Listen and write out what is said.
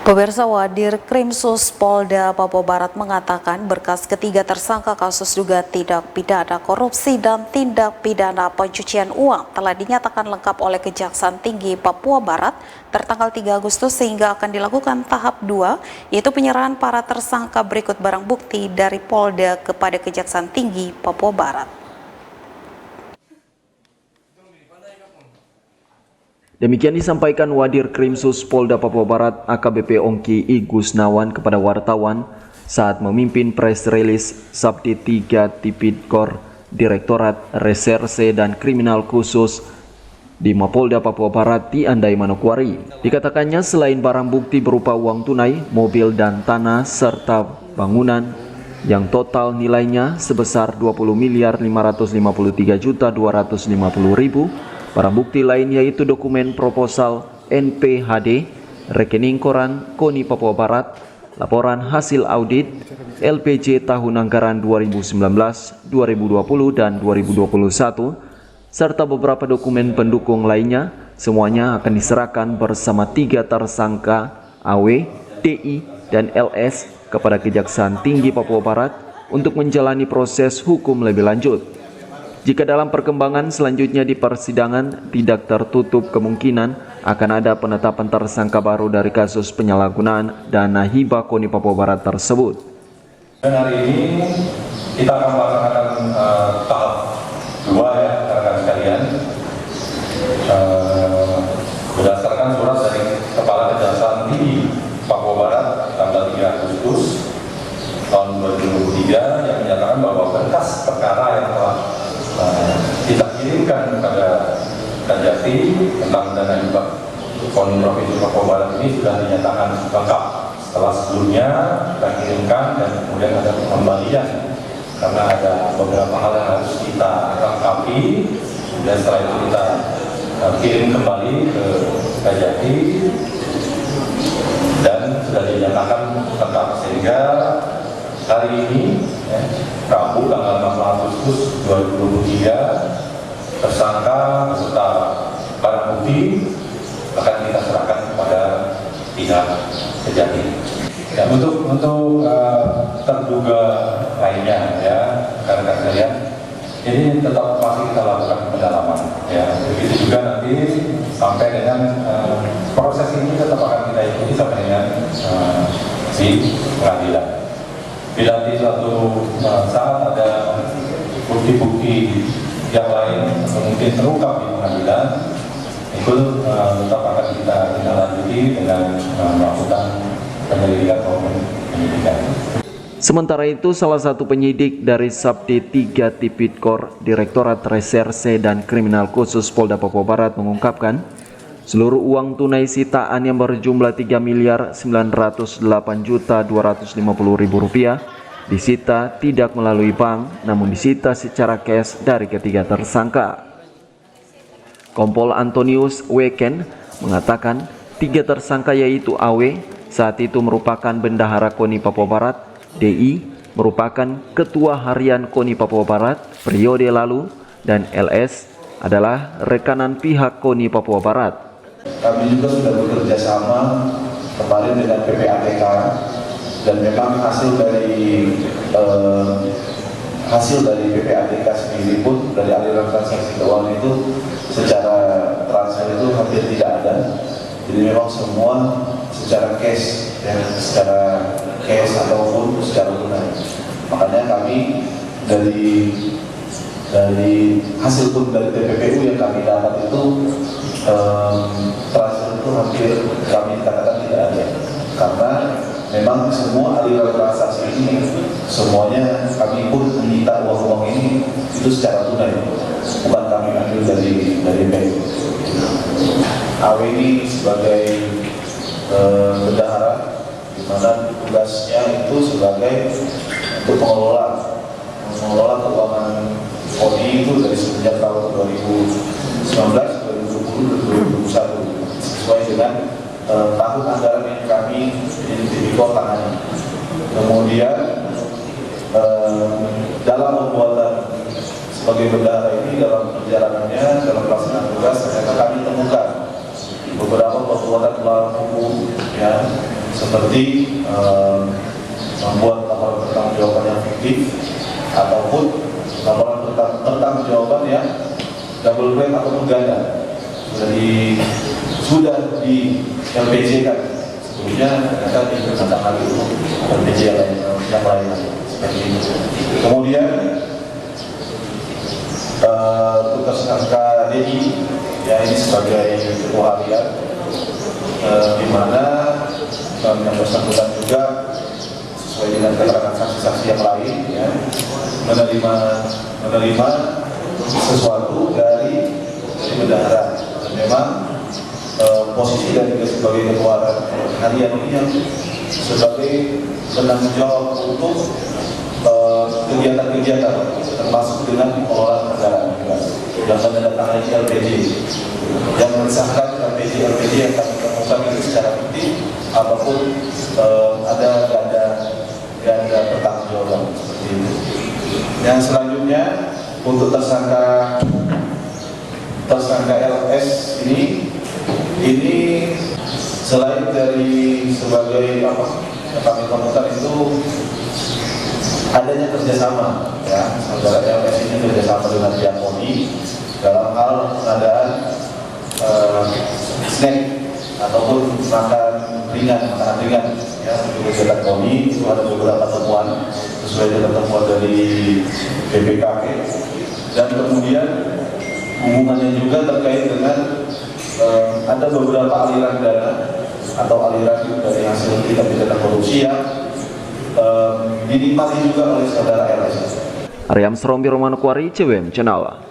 Pemirsa, Wadir Krimsus Polda Papua Barat mengatakan berkas ketiga tersangka kasus dugaan tindak pidana korupsi dan tindak pidana pencucian uang telah dinyatakan lengkap oleh Kejaksaan Tinggi Papua Barat tertanggal 3 Agustus sehingga akan dilakukan tahap 2, yaitu penyerahan para tersangka berikut barang bukti dari Polda kepada Kejaksaan Tinggi Papua Barat. Demikian disampaikan Wadir Krimsus Polda Papua Barat AKBP Ongki I Gusnawan kepada wartawan saat memimpin press release Sabti 3 Tipidkor Direktorat Reserse dan Kriminal Khusus di Mapolda Papua Barat di Andai Manokwari. Dikatakannya selain barang bukti berupa uang tunai, mobil dan tanah serta bangunan yang total nilainya sebesar 20.553.250.000, barang bukti lain yaitu dokumen proposal NPHD, rekening koran KONI Papua Barat, laporan hasil audit, LPJ tahun anggaran 2019, 2020, dan 2021, serta beberapa dokumen pendukung lainnya, semuanya akan diserahkan bersama 3 tersangka AW, DI, dan LS kepada Kejaksaan Tinggi Papua Barat untuk menjalani proses hukum lebih lanjut. Jika dalam perkembangan selanjutnya di persidangan tidak tertutup kemungkinan akan ada penetapan tersangka baru dari kasus penyalahgunaan dana hibah KONI Papua Barat tersebut. Dan hari ini kita akan melaksanakan tahap 2 ya rekan sekalian, berdasarkan surat dari Kepala Kejaksaan Tinggi Papua Barat tanggal 3 Agustus tahun 2023 yang menyatakan bahwa berkas perkara yang telah kita kirimkan kepada Kajati tentang dana hibah KONI Provinsi Papua Barat ini sudah dinyatakan lengkap setelah sebelumnya kita kirimkan dan kemudian ada pengembalian karena ada beberapa hal yang harus kita lengkapi, dan setelah itu kita kirim kembali ke Kajati dan sudah dinyatakan lengkap, sehingga hari ini Rabu tanggal 6 Agustus 2023 tersangka beserta barang bukti akan kita serahkan kepada pihak Kejati. Ya, untuk terduga lainnya ya rekan-rekan sekalian, ini tetap masih kita lakukan pendalaman ya. Begitu juga nanti sampai dengan proses ini tetap akan kita ikuti sampai dengan di pengadilan. Bila di suatu saat ada bukti-bukti yang lain mungkin terungkap di pengadilan, itu tetap akan kita lanjuti dengan melakukan penyelidikan maupun penyidikan. Sementara itu, salah satu penyidik dari Sabti 3 Tipidkor Direktorat Reserse dan Kriminal Khusus Polda Papua Barat mengungkapkan seluruh uang tunai sitaan yang berjumlah Rp3.908.250.000 disita tidak melalui bank, namun disita secara cash dari ketiga tersangka. Kompol Antonius Weken mengatakan 3 tersangka yaitu AW saat itu merupakan bendahara KONI Papua Barat, DI merupakan ketua harian KONI Papua Barat periode lalu, dan LS adalah rekanan pihak KONI Papua Barat. Kami juga sudah bekerja sama kemarin dengan PPATK, dan memang hasil dari PPATK sendiri pun dari aliran transaksi keuangan itu secara transfer itu hampir tidak ada. Jadi memang semua secara cash ya, secara cash ataupun secara tunai. Makanya kami dari hasil pun dari TPPU yang kami dapat itu transfer itu hampir kami katakan tidak ada, karena memang semua aliran transaksi ini semuanya kami pun meminta uang ini itu secara tunai, bukan kami ambil dari bank. AW ini sebagai bendahara, di mana tugasnya itu sebagai untuk mengelola keuangan KONI itu dari semenjak tahun 2019, 2020, 2021 sesuai dengan tahun anggaran yang kami Tipidkor tangani. Kemudian dalam pembuatan sebagai bendahara ini, dalam perjalanannya, dalam pelaksanaan tugas, ternyata kami temukan beberapa perbuatan melawan hukum ya, seperti membuat laporan pertanggungjawaban yang fiktif ataupun laporan pertanggungjawaban yang double claim ataupun ganda sudah di LPJ kan sebelumnya ternyata dikenakan lagi untuk LPJ yang lain seperti itu. Kemudian untuk tersangka DI ya ini sebagai ketua harian di mana yang bersangkutan juga sesuai dengan keterangan saksi-saksi yang lain ya, menerima sesuatu dari bendahara dan memang posisi dari sebagai ketua harian ini yang sebagai penanggung jawab untuk kegiatan-kegiatan termasuk dengan pengelolaan kendaraan yang menandatangani LPJ yang mengesahkan LPJ yang kami temukan itu secara fiktif ataupun ada ganda pertanggungjawaban seperti itu. Yang selanjutnya untuk tersangka LS ini selain dari sebagai apa yang kami temukan itu adanya kerjasama ya, saudara LS ini kerjasama dengan pihak KONI dalam hal pengadaan snack ataupun makanan ringan ya untuk kegiatan KONI. Itu ada beberapa temuan sesuai dengan temuan dari BPKP dan kemudian hubungannya juga terkait dengan ada beberapa aliran dana atau aliran dari hasil tindak pidana korupsi yang dinikmati juga oleh saudara LS. Ariam Serombi Romanokwari, CWM Cenawa.